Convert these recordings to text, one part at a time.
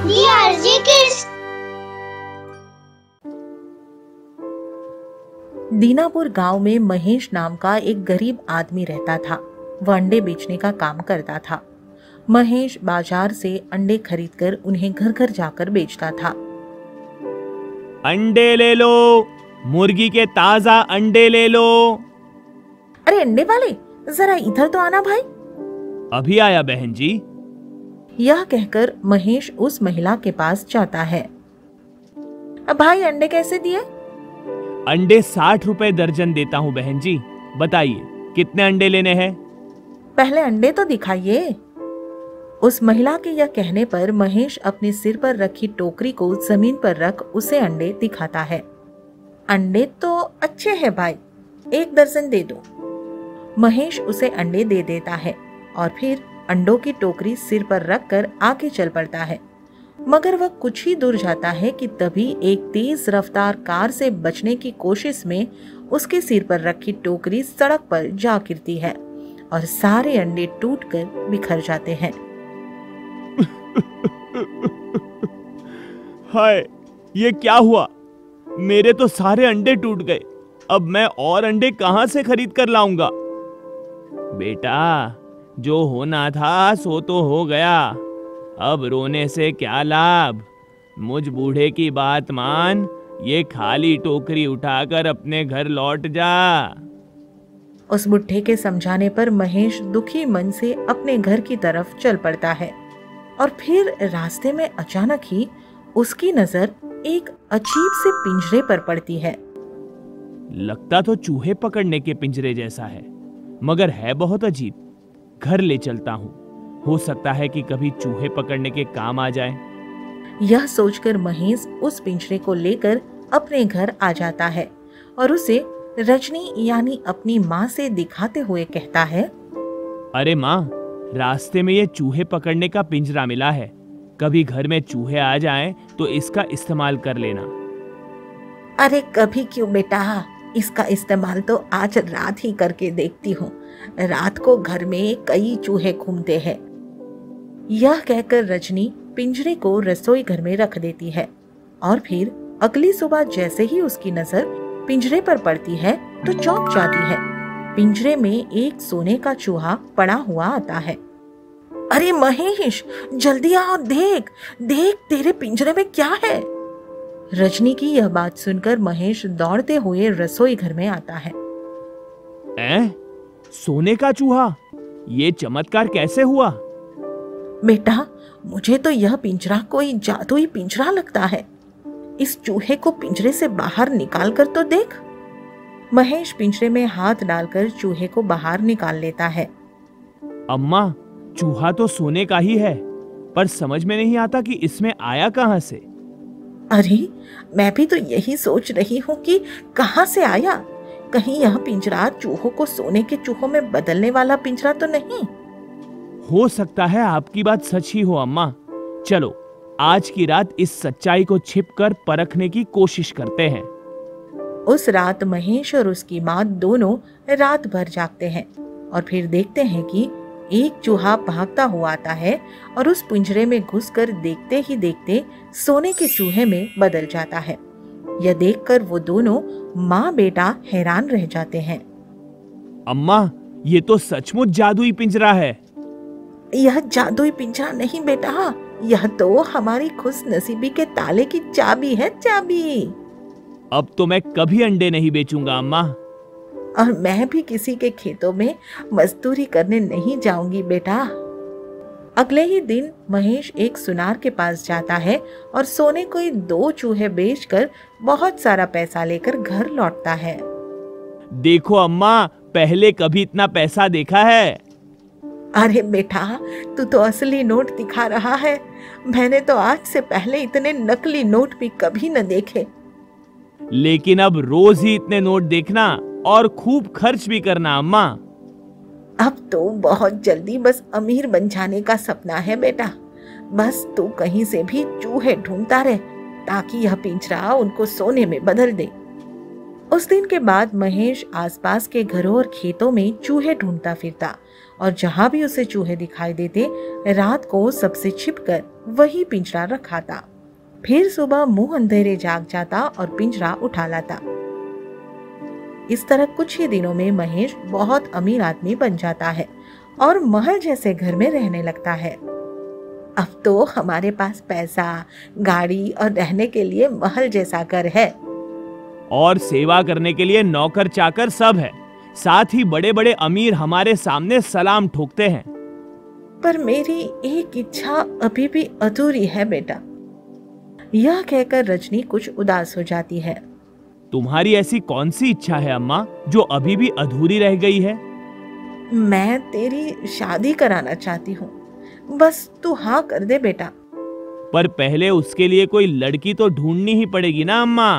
DRG Kids। Dinapur गांव में महेश नाम का एक गरीब आदमी रहता था। वह अंडे बेचने का काम करता था। महेश बाजार से अंडे खरीदकर उन्हें घर घर जाकर बेचता था। अंडे ले लो, मुर्गी के ताजा अंडे ले लो। अरे अंडे वाले, जरा इधर तो आना भाई। अभी आया बहन जी। यह कहकर महेश उस महिला के पास जाता है। अब भाई अंडे कैसे दिए? अंडे 60 रुपए दर्जन देता हूँ बहन जी। बताइए कितने अंडे लेने हैं? पहले अंडे तो दिखाइए। उस महिला के यह कहने पर महेश अपने सिर पर रखी टोकरी को जमीन पर रख उसे अंडे दिखाता है। अंडे तो अच्छे हैं भाई, 1 दर्जन दे दो। महेश उसे अंडे दे देता है और फिर अंडों की टोकरी सिर पर रखकर आगे चल पड़ता है। मगर वह कुछ ही दूर जाता है कि तभी एक तेज रफ्तार कार से बचने की कोशिश में उसके सिर पर रखी टोकरी सड़क पर जा गिरती है और सारे अंडे टूटकर बिखर जाते हैं। हाय, ये क्या हुआ? मेरे तो सारे अंडे टूट गए। अब मैं और अंडे कहां से खरीद कर लाऊंगा? बेटा, जो होना था सो तो हो गया। अब रोने से क्या लाभ? मुझ बूढ़े की बात मान, ये खाली टोकरी उठाकर अपने घर लौट जा। उस बुढ़े के समझाने पर महेश दुखी मन से अपने घर की तरफ चल पड़ता है और फिर रास्ते में अचानक ही उसकी नजर एक अजीब से पिंजरे पर पड़ती है। लगता तो चूहे पकड़ने के पिंजरे जैसा है, मगर है बहुत अजीब। घर ले चलता हूँ, हो सकता है कि कभी चूहे पकड़ने के काम आ जाए। यह सोचकर महेश उस पिंजरे को लेकर अपने घर आ जाता है और उसे रजनी यानी अपनी माँ से दिखाते हुए कहता है, अरे माँ, रास्ते में ये चूहे पकड़ने का पिंजरा मिला है। कभी घर में चूहे आ जाएं तो इसका इस्तेमाल कर लेना। अरे कभी क्यों बेटा, इसका इस्तेमाल तो आज रात ही करके देखती हूँ। रात को घर में कई चूहे घूमते हैं। यह कहकर रजनी पिंजरे को रसोई घर में रख देती है और फिर अगली सुबह जैसे ही उसकी नजर पिंजरे पर पड़ती है तो चौंक जाती है। पिंजरे में एक सोने का चूहा पड़ा हुआ आता है। अरे महेश, जल्दी आओ, देख देख तेरे पिंजरे में क्या है। रजनी की यह बात सुनकर महेश दौड़ते हुए रसोई घर में आता है। सोने का चूहा? ये चमत्कार कैसे हुआ? बेटा, मुझे तो यह पिंजरा कोई जादुई पिंजरा लगता है। इस चूहे को पिंजरे से बाहर निकाल कर तो देख। महेश पिंजरे में हाथ डालकर चूहे को बाहर निकाल लेता है। अम्मा, चूहा तो सोने का ही है, पर समझ में नहीं आता कि इसमें आया कहां से। अरे मैं भी तो यही सोच रही हूँ कि कहां से आया। कहीं यह पिंजरा चूहों को सोने के चूहों में बदलने वाला पिंजरा तो नहीं? हो सकता है आपकी बात सच ही हो अम्मा। चलो आज की रात इस सच्चाई को छिपकर परखने की कोशिश करते हैं। उस रात महेश और उसकी माँ दोनों रात भर जागते हैं और फिर देखते हैं कि एक चूहा भागता हुआ आता है और उस पिंजरे में घुसकर देखते ही देखते सोने के चूहे में बदल जाता है। यह देखकर वो दोनों माँ बेटा हैरान रह जाते हैं। अम्मा, ये तो सचमुच जादुई पिंजरा है। यह जादुई पिंजरा नहीं बेटा, यह तो हमारी खुशनसीबी के ताले की चाबी है, चाबी। अब तो मैं कभी अंडे नहीं बेचूंगा अम्मा। और मैं भी किसी के खेतों में मजदूरी करने नहीं जाऊंगी बेटा। अगले ही दिन महेश एक सुनार के पास जाता है और सोने को 2 चूहे बेचकर बहुत सारा पैसा लेकर घर लौटता है। देखो अम्मा, पहले कभी इतना पैसा देखा है? अरे बेटा, तू तो असली नोट दिखा रहा है। मैंने तो आज से पहले इतने नकली नोट भी कभी न देखे। लेकिन अब रोज ही इतने नोट देखना और खूब खर्च भी करना अम्मा। अब तो बहुत जल्दी बस अमीर बन जाने का सपना है बेटा। बस तू कहीं से भी चूहे ढूंढता रहे ताकि यह पिंजरा उनको सोने में बदल दे। उस दिन के बाद महेश आसपास के घरों और खेतों में चूहे ढूंढता फिरता और जहां भी उसे चूहे दिखाई देते रात को सबसे छिपकर वही पिंजरा रखा था। फिर सुबह मुंह अंधेरे जाग जाता और पिंजरा उठा लाता। इस तरह कुछ ही दिनों में महेश बहुत अमीर आदमी बन जाता है और महल जैसे घर में रहने लगता है। अब तो हमारे पास पैसा, गाड़ी और रहने के लिए महल जैसा घर है और सेवा करने के लिए नौकर चाकर सब है। साथ ही बड़े बड़े अमीर हमारे सामने सलाम ठोकते हैं। पर मेरी एक इच्छा अभी भी अधूरी है बेटा। यह कहकर रजनी कुछ उदास हो जाती है। तुम्हारी ऐसी कौन सी इच्छा है अम्मा जो अभी भी अधूरी रह गई है? मैं तेरी शादी कराना चाहती हूँ, बस तू हाँ कर दे बेटा। पर पहले उसके लिए कोई लड़की तो ढूंढनी ही पड़ेगी ना अम्मा।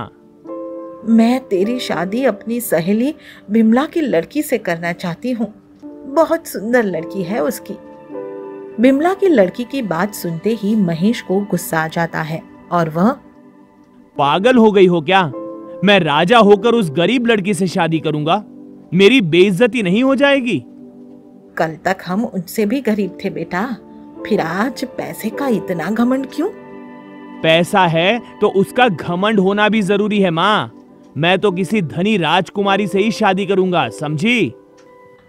मैं तेरी शादी अपनी सहेली बिमला की लड़की से करना चाहती हूँ। बहुत सुंदर लड़की है उसकी। बिमला की लड़की की बात सुनते ही महेश को गुस्सा आ जाता है और वह, पागल हो गई हो क्या? मैं राजा होकर उस गरीब लड़की से शादी करूंगा? मेरी बेइज्जती नहीं हो जाएगी? कल तक हम उनसे भी गरीब थे बेटा, फिर आज पैसे का इतना घमंड क्यों? पैसा है तो उसका घमंड होना भी जरूरी है माँ। मैं तो किसी धनी राजकुमारी से ही शादी करूंगा, समझी?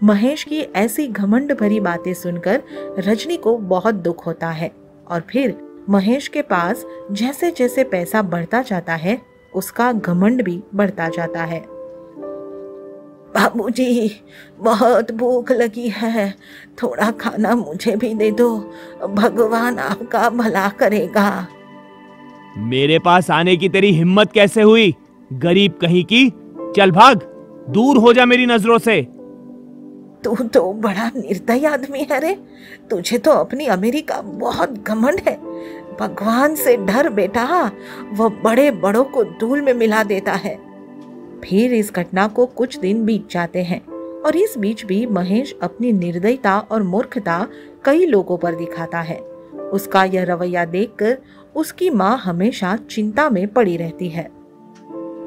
महेश की ऐसी घमंड भरी बातें सुनकर रजनी को बहुत दुख होता है और फिर महेश के पास जैसे जैसे पैसा बढ़ता जाता है उसका घमंड भी बढ़ता जाता है। बाबूजी, बहुत भूख लगी है, थोड़ा खाना मुझे भी दे दो, भगवान आपका भला करेगा। मेरे पास आने की तेरी हिम्मत कैसे हुई, गरीब कहीं की? चल भाग, दूर हो जा मेरी नजरों से। तू तो बड़ा निर्दयी आदमी है रे, तुझे तो अपनी अमीरी का बहुत घमंड है। भगवान से डर बेटा, वह बड़े बड़ों को धूल में मिला देता है। फिर इस घटना को कुछ दिन बीत जाते हैं और इस बीच भी महेश अपनी निर्दयता और मूर्खता कई लोगों पर दिखाता है। उसका यह रवैया देखकर उसकी माँ हमेशा चिंता में पड़ी रहती है।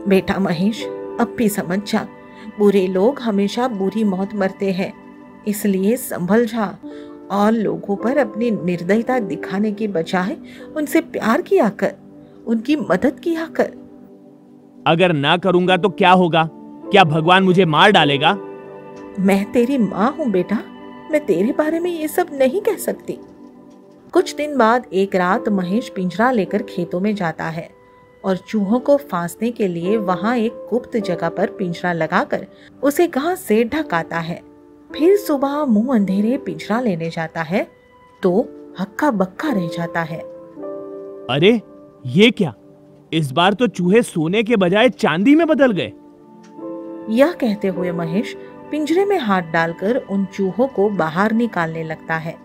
बेटा महेश, अब भी समझ जा, बुरे लोग हमेशा बुरी मौत मरते हैं, इसलिए संभल जा और लोगों पर अपनी निर्दयता दिखाने की बजाय उनसे प्यार किया कर, उनकी मदद किया कर। अगर ना करूंगा तो क्या होगा? क्या भगवान मुझे मार डालेगा? मैं तेरी माँ हूँ बेटा, मैं तेरे बारे में ये सब नहीं कह सकती। कुछ दिन बाद एक रात महेश पिंजरा लेकर खेतों में जाता है और चूहों को फांसने के लिए वहां एक गुप्त जगह पर पिंजरा लगाकर उसे घास से ढकाता है। फिर सुबह मुंह अंधेरे पिंजरा लेने जाता है तो हक्का बक्का रह जाता है। अरे ये क्या? इस बार तो चूहे सोने के बजाय चांदी में बदल गए। यह कहते हुए महेश पिंजरे में हाथ डालकर उन चूहों को बाहर निकालने लगता है,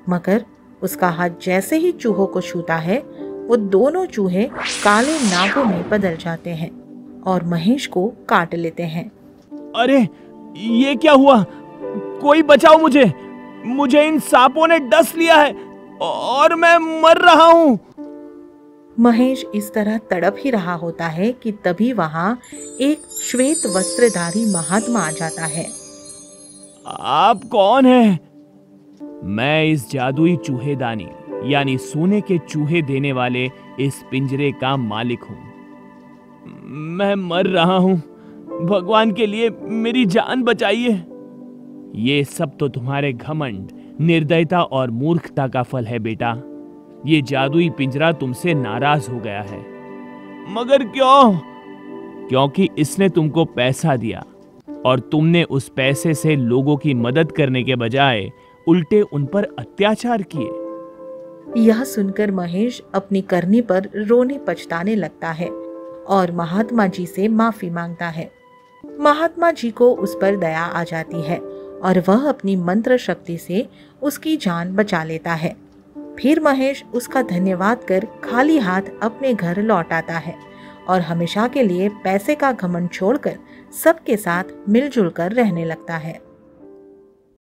मगर उसका हाथ जैसे ही चूहों को छूता है वो दोनों चूहे काले नागों में बदल जाते हैं और महेश को काट लेते हैं। अरे ये क्या हुआ? कोई बचाओ मुझे, मुझे इन सांपों ने डस लिया है और मैं मर रहा हूँ। महेश इस तरह तड़प ही रहा होता है कि तभी वहां एक श्वेत वस्त्रधारी महात्मा आ जाता है। आप कौन हैं? मैं इस जादुई चूहेदानी यानी सोने के चूहे देने वाले इस पिंजरे का मालिक हूं। मैं मर रहा हूं, भगवान के लिए मेरी जान बचाइए। ये सब तो तुम्हारे घमंड, निर्दयता और मूर्खता का फल है बेटा। ये जादुई पिंजरा तुमसे नाराज हो गया है। मगर क्यों? क्योंकि इसने तुमको पैसा दिया और तुमने उस पैसे से लोगों की मदद करने के बजाय उल्टे उन पर अत्याचार किए। यह सुनकर महेश अपनी करनी पर रोने पछताने लगता है और महात्मा जी से माफी मांगता है। महात्मा जी को उस पर दया आ जाती है और वह अपनी मंत्र शक्ति से उसकी जान बचा लेता है। फिर महेश उसका धन्यवाद कर खाली हाथ अपने घर लौट आता है और हमेशा के लिए पैसे का घमंड छोड़कर सबके साथ मिलजुल कर रहने लगता है।